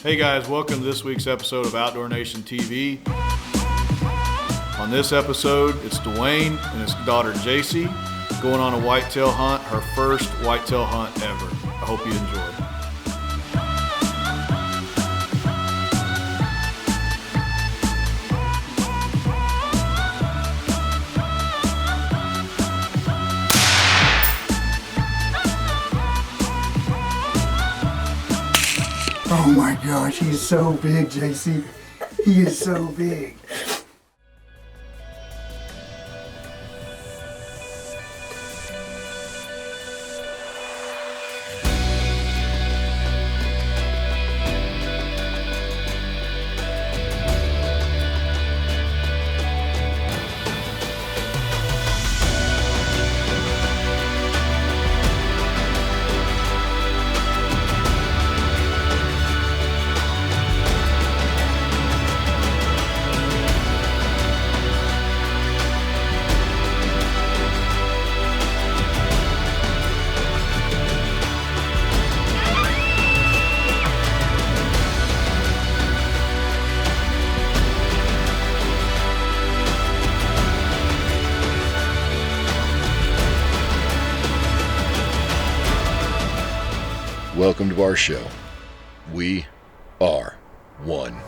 Hey guys, welcome to this week's episode of Outdoor Nation TV. On this episode, it's Dwayne and his daughter JC going on a whitetail hunt, her first whitetail hunt ever. I hope you enjoy. Oh my gosh, he's so big, JC. He is so big. Welcome to our show. We are one.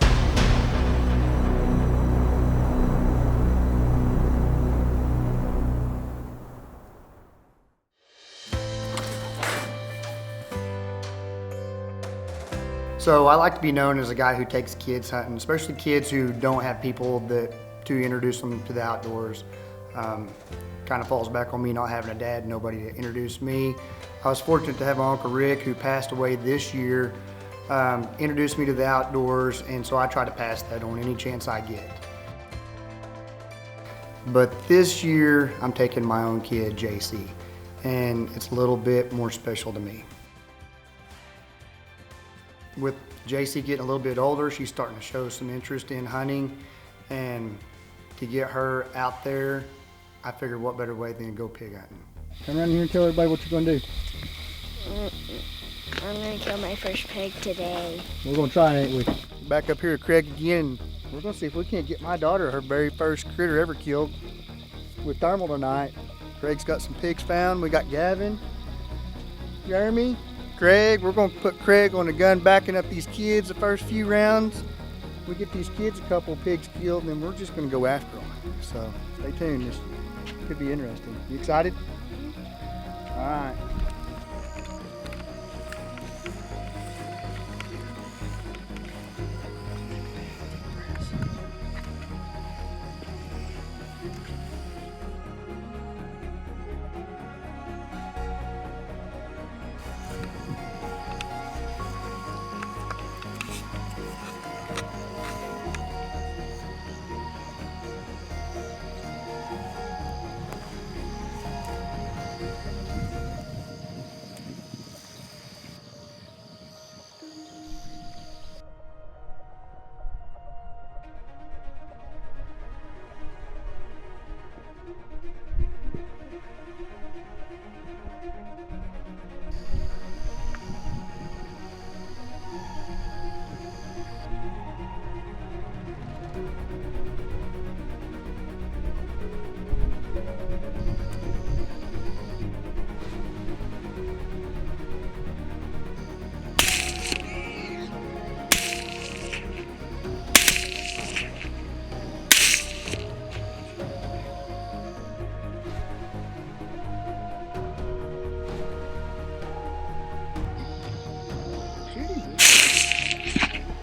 So I like to be known as a guy who takes kids hunting, especially kids who don't have people to introduce them to the outdoors. Kind of falls back on me not having a dad, nobody to introduce me. I was fortunate to have my Uncle Rick, who passed away this year, introduce me to the outdoors, and so I try to pass that on any chance I get. But this year, I'm taking my own kid, JC, and it's a little bit more special to me. With JC getting a little bit older, she's starting to show some interest in hunting, and to get her out there, I figured what better way than to go pig hunting. Come around here and tell everybody what you're going to do. I'm going to kill my first pig today. We're going to try, ain't we? Back up here to Craig again. We're going to see if we can't get my daughter her very first critter ever killed with thermal tonight. Craig's got some pigs found. We got Gavin, Jeremy, Craig. We're going to put Craig on the gun backing up these kids the first few rounds. We get these kids a couple pigs killed, and then we're just going to go after them. So stay tuned. This could be interesting. You excited? All right.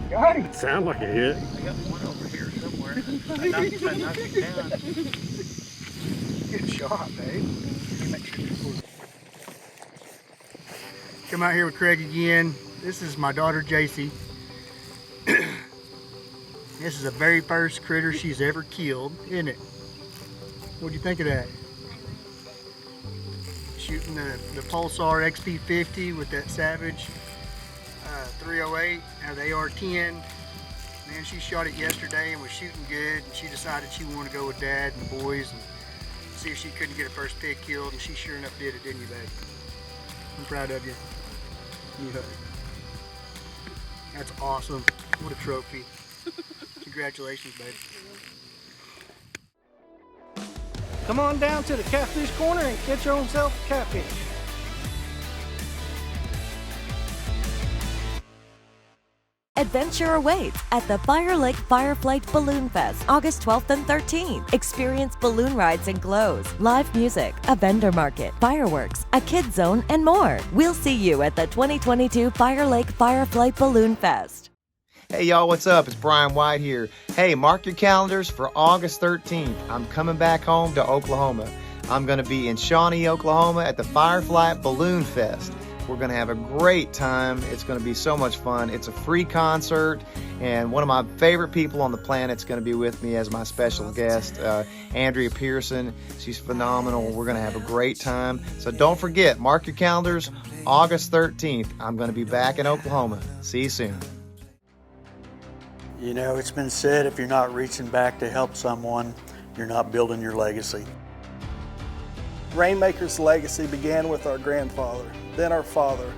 Got him. Sound like a hit. I got one over here somewhere. I knocked it down. Good shot, babe. Come out here with Craig again. This is my daughter, JC. This is the very first critter she's ever killed, isn't it? What'd you think of that? Shooting the Pulsar XP50 with that Savage 308 out of the AR-10. Man, she shot it yesterday and was shooting good, and she decided she wanted to go with Dad and the boys and see if she couldn't get her first pig killed, and she sure enough did it, didn't you, babe? I'm proud of you. You That's awesome. What a trophy. Congratulations, babe. Come on down to the Catfish Corner and get yourself a catfish. Adventure awaits at the Fire Lake Fireflight Balloon Fest, August 12th and 13th. Experience balloon rides and glows, live music, a vendor market, fireworks, a kids zone, and more. We'll see you at the 2022 Fire Lake Fireflight Balloon Fest. Hey y'all, what's up? It's Brian White here. Hey, mark your calendars for August 13th. I'm coming back home to Oklahoma. I'm going to be in Shawnee, Oklahoma at the Fireflight Balloon Fest. We're going to have a great time. It's going to be so much fun. It's a free concert, and one of my favorite people on the planet is going to be with me as my special guest, Andrea Pearson. She's phenomenal. We're going to have a great time. So don't forget, mark your calendars, August 13th. I'm going to be back in Oklahoma. See you soon. You know, it's been said, if you're not reaching back to help someone, you're not building your legacy. Rainmaker's legacy began with our grandfather, then our father,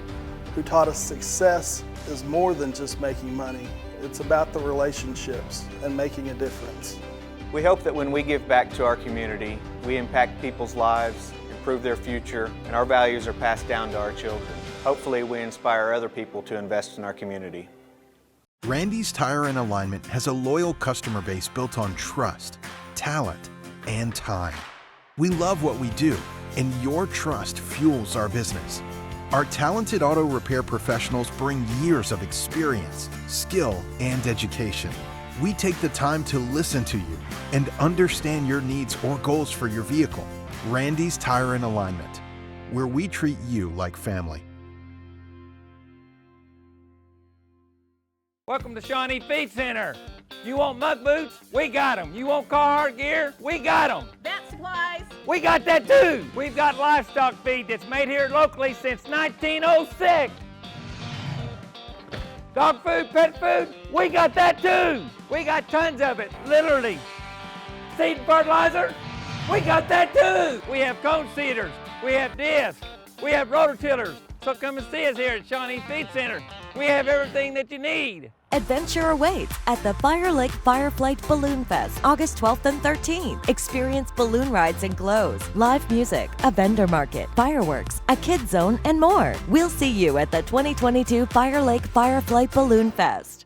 who taught us success is more than just making money. It's about the relationships and making a difference. We hope that when we give back to our community, we impact people's lives, improve their future, and our values are passed down to our children. Hopefully, we inspire other people to invest in our community. Randy's Tire and Alignment has a loyal customer base built on trust, talent, and time. We love what we do, and your trust fuels our business. Our talented auto repair professionals bring years of experience, skill, and education. We take the time to listen to you and understand your needs or goals for your vehicle. Randy's Tire and Alignment, where we treat you like family. Welcome to Shawnee Feed Center. You want muck boots? We got them. You want Carhartt gear? We got them. Vet supplies? We got that too. We've got livestock feed that's made here locally since 1906. Dog food, pet food? We got that too. We got tons of it, literally. Seed and fertilizer? We got that too. We have cone seeders. We have discs. We have rototillers. So come and see us here at Shawnee Feed Center. We have everything that you need. Adventure awaits at the Fire Lake Fireflight Balloon Fest, August 12th and 13th. Experience balloon rides and glows, live music, a vendor market, fireworks, a kids zone, and more. We'll see you at the 2022 Fire Lake Fireflight Balloon Fest.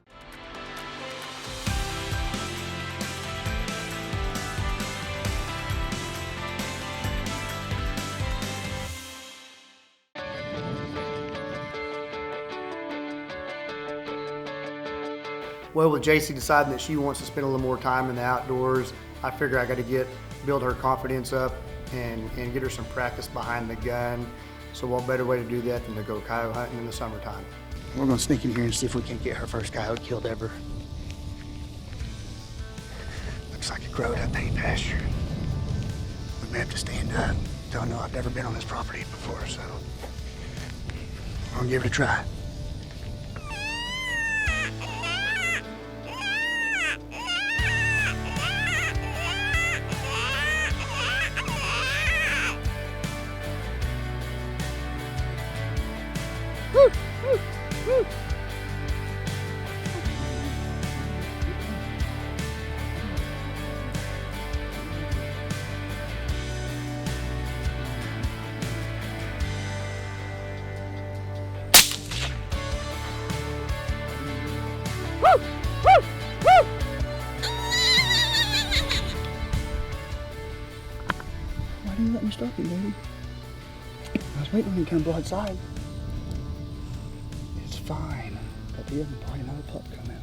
Well, with JC deciding that she wants to spend a little more time in the outdoors, I figure I got to build her confidence up and get her some practice behind the gun. So what better way to do that than to go coyote hunting in the summertime? We're gonna sneak in here and see if we can't get her first coyote killed ever. Looks like a crowed up hay pasture. We may have to stand up. Don't know, I've never been on this property before, so we're gonna give it a try. Why didn't you let me start it, baby? I was waiting on you to come broadside. It's fine, but the other probably another pup come out.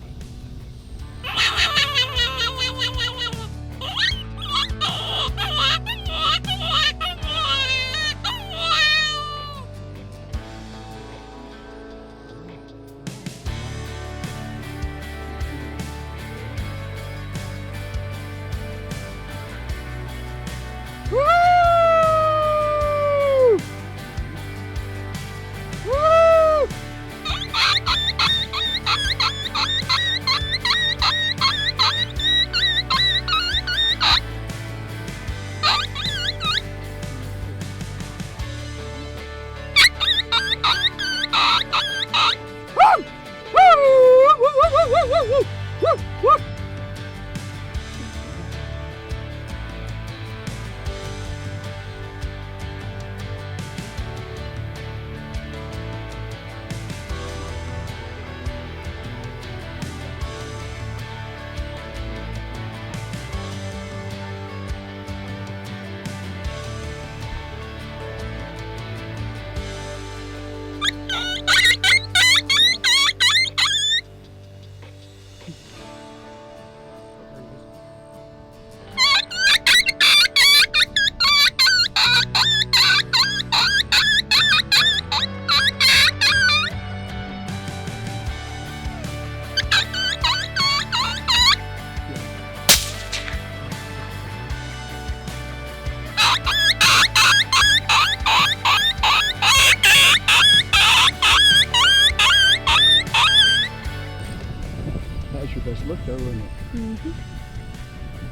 though, wasn't it? Mm-hmm.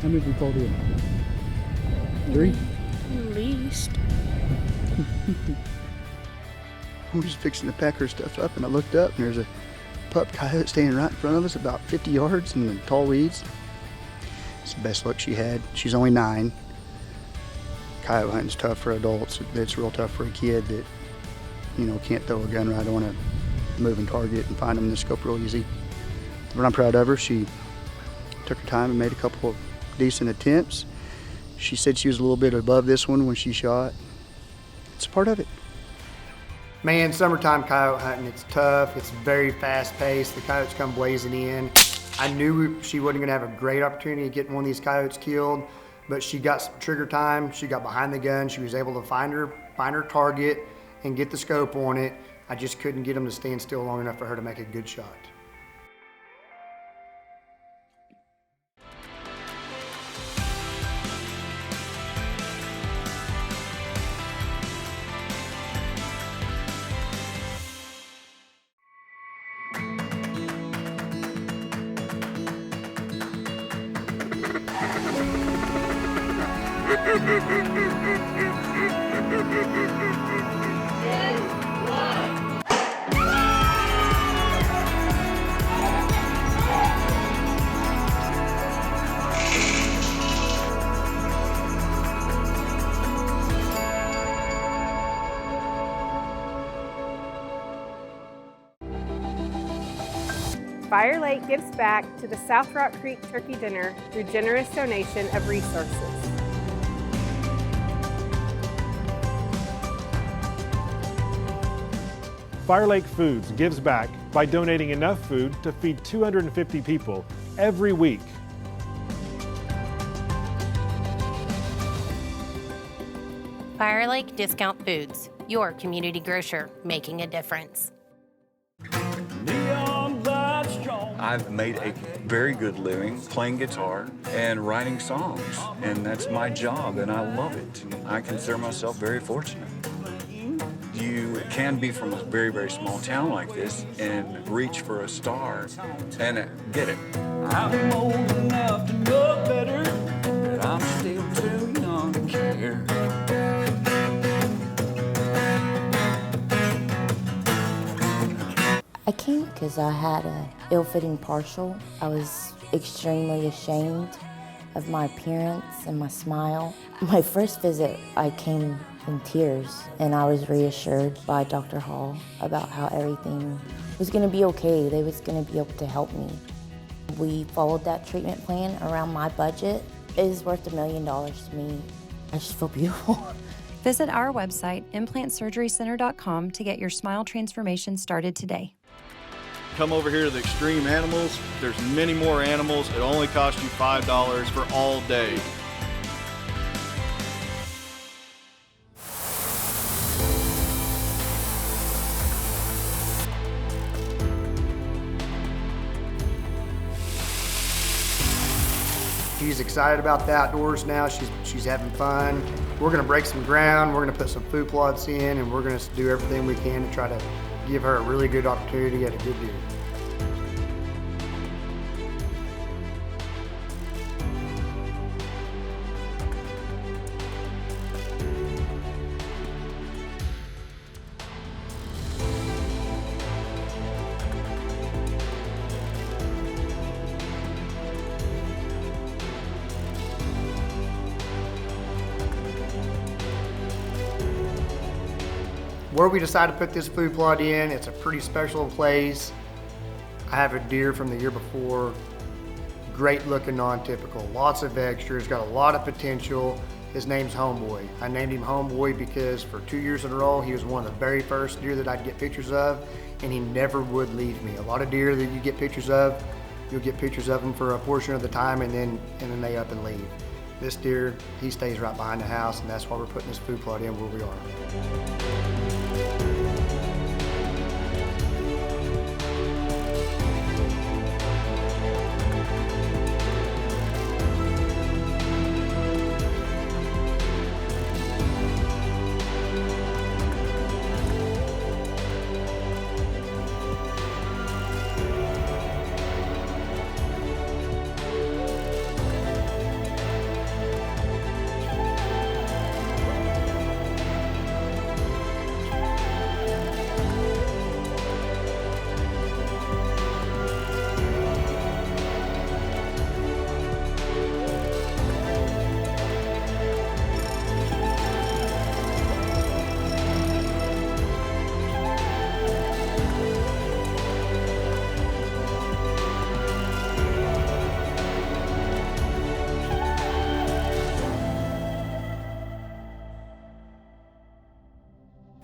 How many have we called in? 3? At least. We was fixing to pack her stuff up, and I looked up, and there's a pup coyote standing right in front of us, about 50 yards in the tall weeds. It's the best luck she had. She's only 9. Coyote hunting's tough for adults. It's real tough for a kid that, you know, can't throw a gun right on a moving target and find them in the scope real easy. But I'm proud of her. She took her time and made a couple of decent attempts. She said she was a little bit above this one when she shot. It's a part of it. Man, summertime coyote hunting, it's tough. It's very fast paced. The coyotes come blazing in. I knew she wasn't gonna have a great opportunity of getting one of these coyotes killed, but she got some trigger time. She got behind the gun. She was able to find her target and get the scope on it. I just couldn't get them to stand still long enough for her to make a good shot. Fire Lake gives back to the South Rock Creek Turkey Dinner through generous donation of resources. Fire Lake Foods gives back by donating enough food to feed 250 people every week. Fire Lake Discount Foods, your community grocer, making a difference. I've made a very good living playing guitar and writing songs, and that's my job, and I love it. I consider myself very fortunate. You can be from a very, very small town like this and reach for a star and get it. I'm old enough to know better, but I'm still too young to care. I came because I had an ill-fitting partial. I was extremely ashamed of my appearance and my smile. My first visit, I came in tears, and I was reassured by Dr. Hall about how everything was going to be okay. They was going to be able to help me. We followed that treatment plan around my budget. It is worth $1 million to me. I just feel beautiful. Visit our website, implantsurgerycenter.com, to get your smile transformation started today. Come over here to the Extreme Animals. There's many more animals. It only costs you $5 for all day. She's excited about the outdoors now. She's having fun. We're gonna break some ground. We're gonna put some food plots in, and we're gonna do everything we can to try to give her a really good opportunity at a good deal. Where we decided to put this food plot in, it's a pretty special place. I have a deer from the year before, great looking, non-typical, lots of extras, got a lot of potential. His name's Homeboy. I named him Homeboy because for 2 years in a row, he was one of the very first deer that I'd get pictures of, and he never would leave me. A lot of deer that you get pictures of, you'll get pictures of them for a portion of the time, and then they up and leave. This deer, he stays right behind the house, and that's why we're putting this food plot in where we are.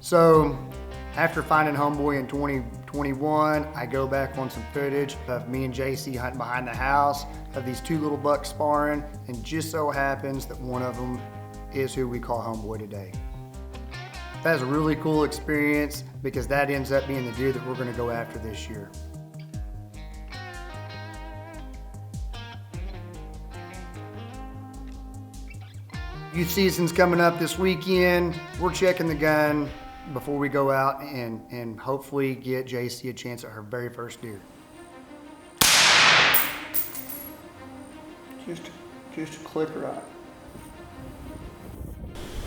So after finding Homeboy in 2021, I go back on some footage of me and JC hunting behind the house of these two little bucks sparring, and just so happens that one of them is who we call Homeboy today. That was a really cool experience because that ends up being the deer that we're going to go after this year. Youth season's coming up this weekend. We're checking the gun before we go out and hopefully get JC a chance at her very first deer. Just a click right.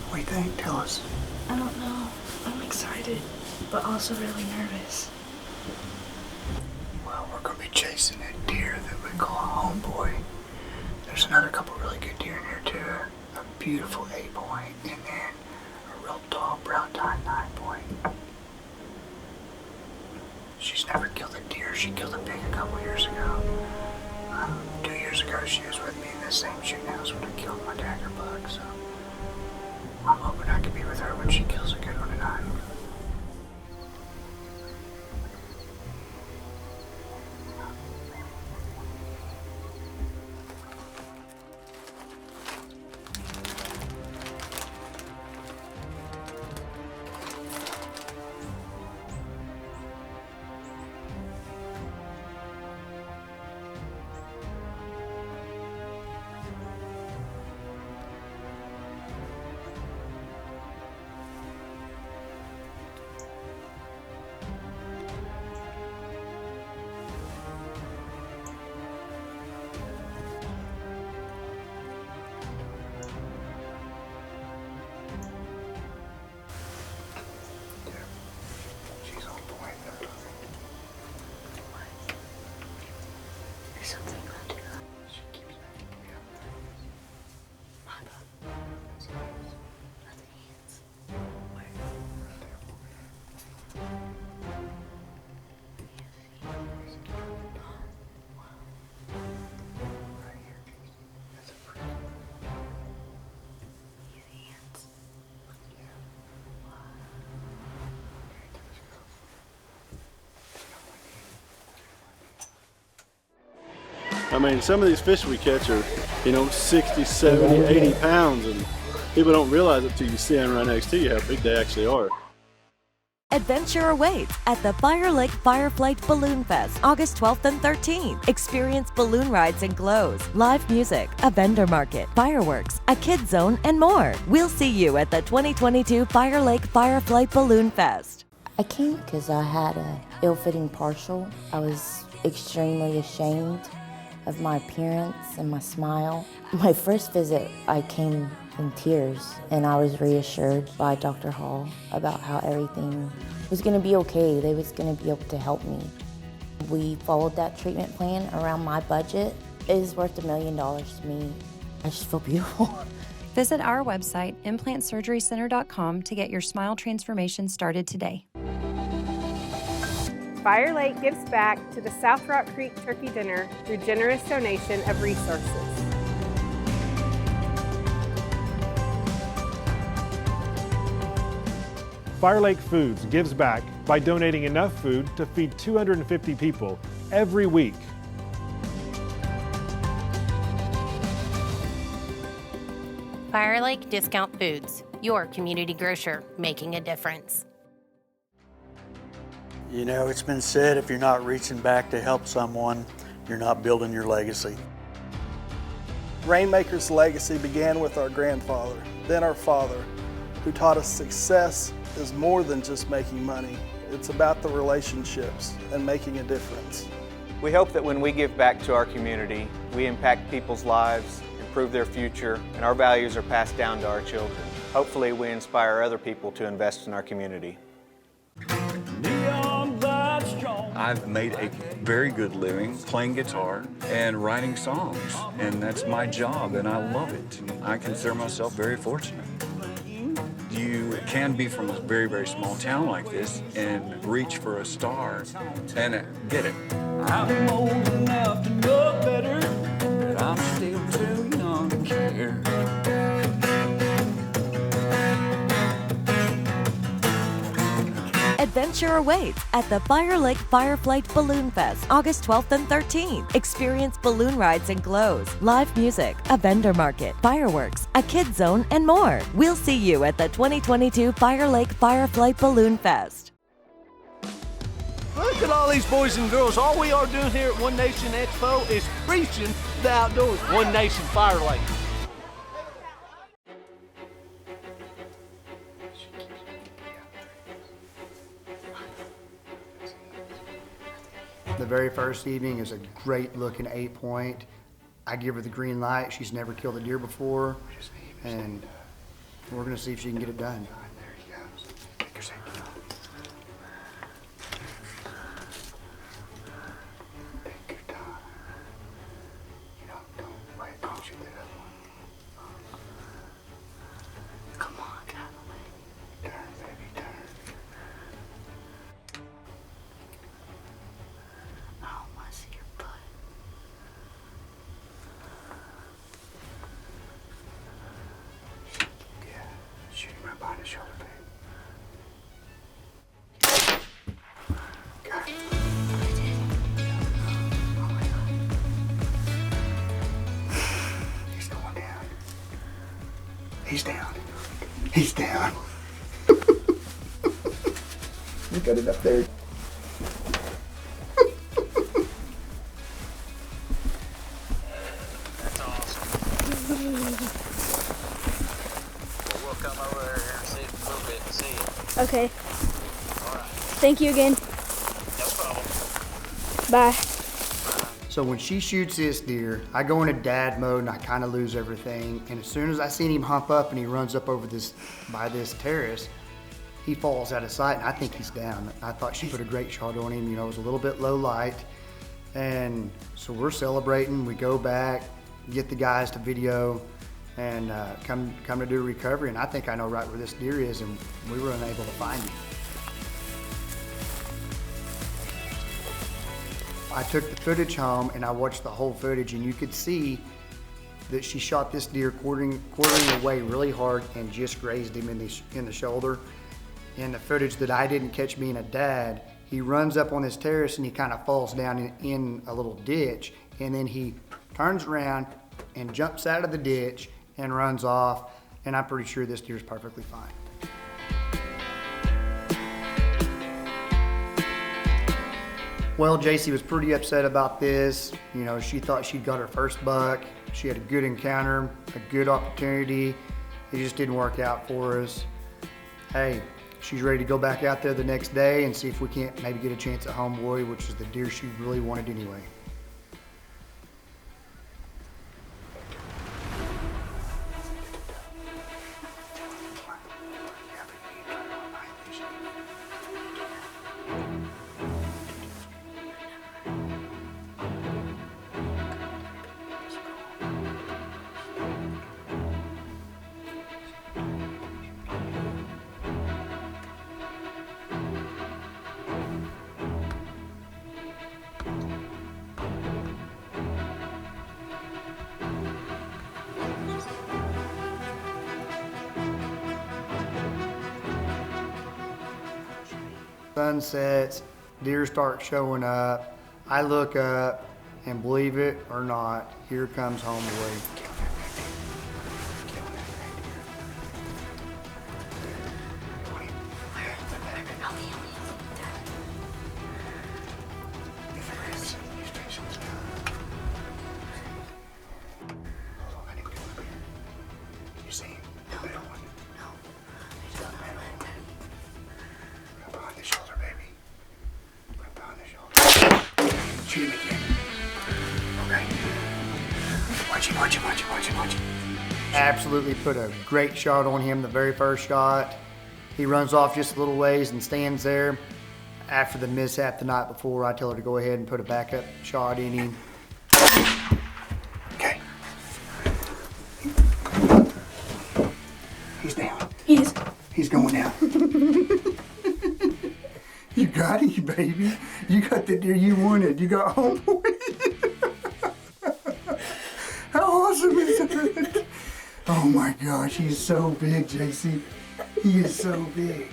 What do you think? Tell us. I don't know. I'm excited, but also really nervous. Well, we're going to be chasing that deer that we call Homeboy. There's another couple really good deer in here too. A beautiful 8-point and then a real tall brown tie 9-point. She's never killed a deer. She killed a pig a couple years ago. 2 years ago she was with me in the same shooting house when I killed my dagger buck, so I'm hoping I can be with her when she kills a good one tonight. I mean, some of these fish we catch are, 60, 70, 80 pounds, and people don't realize it till you see them right next to you how big they actually are. Adventure awaits at the Fire Lake Fireflight Balloon Fest, August 12th and 13th. Experience balloon rides and glows, live music, a vendor market, fireworks, a kids zone, and more. We'll see you at the 2022 Fire Lake Fireflight Balloon Fest. I came because I had a ill-fitting partial. I was extremely ashamed of my appearance and my smile. My first visit, I came in tears, and I was reassured by Dr. Hall about how everything was going to be okay. They was going to be able to help me. We followed that treatment plan around my budget. It is worth $1 million to me. I just feel beautiful. Visit our website, implantsurgerycenter.com, to get your smile transformation started today. Fire Lake gives back to the South Rock Creek Turkey Dinner through generous donation of resources. Fire Lake Foods gives back by donating enough food to feed 250 people every week. Fire Lake Discount Foods, your community grocer, making a difference. It's been said if you're not reaching back to help someone, you're not building your legacy. Rainmaker's legacy began with our grandfather, then our father, who taught us success is more than just making money. It's about the relationships and making a difference. We hope that when we give back to our community, we impact people's lives, improve their future, and our values are passed down to our children. Hopefully, we inspire other people to invest in our community. I've made a very good living playing guitar and writing songs, and that's my job, and I love it. I consider myself very fortunate. You can be from a very, very small town like this and reach for a star and get it. I'm old enough to know better, but I'm still too young to care. Adventure awaits at the Fire Lake Fireflight Balloon Fest, August 12th and 13th. Experience balloon rides and glows, live music, a vendor market, fireworks, a kids zone, and more. We'll see you at the 2022 Fire Lake Fireflight Balloon Fest. Look at all these boys and girls. All we are doing here at One Nation Expo is preaching the outdoors. One Nation Fire Lake. The very first evening is a great looking 8-point. I give her the green light. She's never killed a deer before, and we're gonna see if she can get it done. He's down. He's down. We got it up there. That's awesome. We'll come over there and see it a little bit and see it. Okay. All right. Thank you again. No problem. Bye. So when she shoots this deer, I go into dad mode and I kind of lose everything. And as soon as I seen him hump up and he runs up over by this terrace, he falls out of sight and I think he's down. I thought she put a great shot on him. You know, it was a little bit low light. And so we're celebrating. We go back, get the guys to video, and come to do a recovery. And I think I know right where this deer is, and we were unable to find him. I took the footage home and I watched the whole footage, and you could see that she shot this deer quartering away really hard and just grazed him in the shoulder. In the footage that I didn't catch being a dad, he runs up on this terrace and he kind of falls down in a little ditch, and then he turns around and jumps out of the ditch and runs off, and I'm pretty sure this deer's perfectly fine. Well, JC was pretty upset about this. You know, she thought she'd got her first buck. She had a good encounter, a good opportunity. It just didn't work out for us. Hey, she's ready to go back out there the next day and see if we can't maybe get a chance at Homeboy, which is the deer she really wanted anyway. Sun sets, deer start showing up. I look up, and believe it or not, here comes Homeboy. You see him? The middle one. No. He's the middle one. Right behind the shoulder, baby. Right behind the shoulder. Shoot him again. Okay. Watch him, watch him, watch him, watch him, watch him. Absolutely put a great shot on him the very first shot. He runs off just a little ways and stands there. After the mishap the night before, I tell her to go ahead and put a backup shot in him. Okay. He's down. He's going down. You got him, baby. You got the deer you wanted. You got Homeboy. How awesome is that? Oh my gosh, he's so big, JC. He is so big.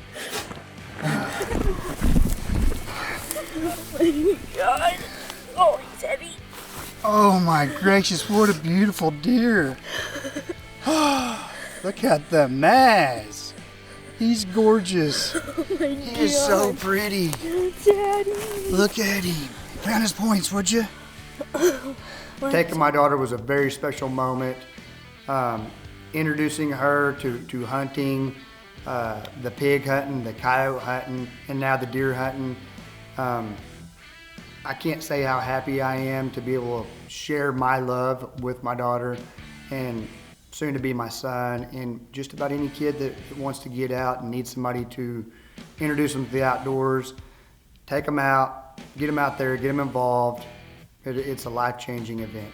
Oh my God. Oh, he's heavy. Oh my gracious, what a beautiful deer. Look at the mass. He's gorgeous. Oh my God. He is so pretty. Daddy. Look at him. Count his points, would you? Taking my daughter was a very special moment. Introducing her to hunting, the pig hunting, the coyote hunting, and now the deer hunting. I can't say how happy I am to be able to share my love with my daughter and soon to be my son, and just about any kid that wants to get out and needs somebody to introduce them to the outdoors. Take them out, get them out there, get them involved. It's a life-changing event.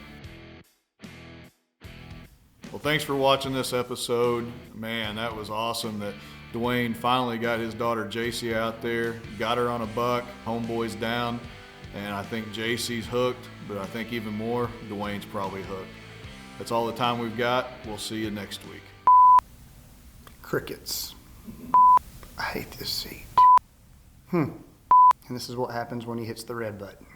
Well, thanks for watching this episode. Man, that was awesome that Dwayne finally got his daughter JC out there, got her on a buck, homeboy's down, and I think JC's hooked, but I think even more, Dwayne's probably hooked. That's all the time we've got. We'll see you next week. Crickets. I hate this seat. And this is what happens when he hits the red button.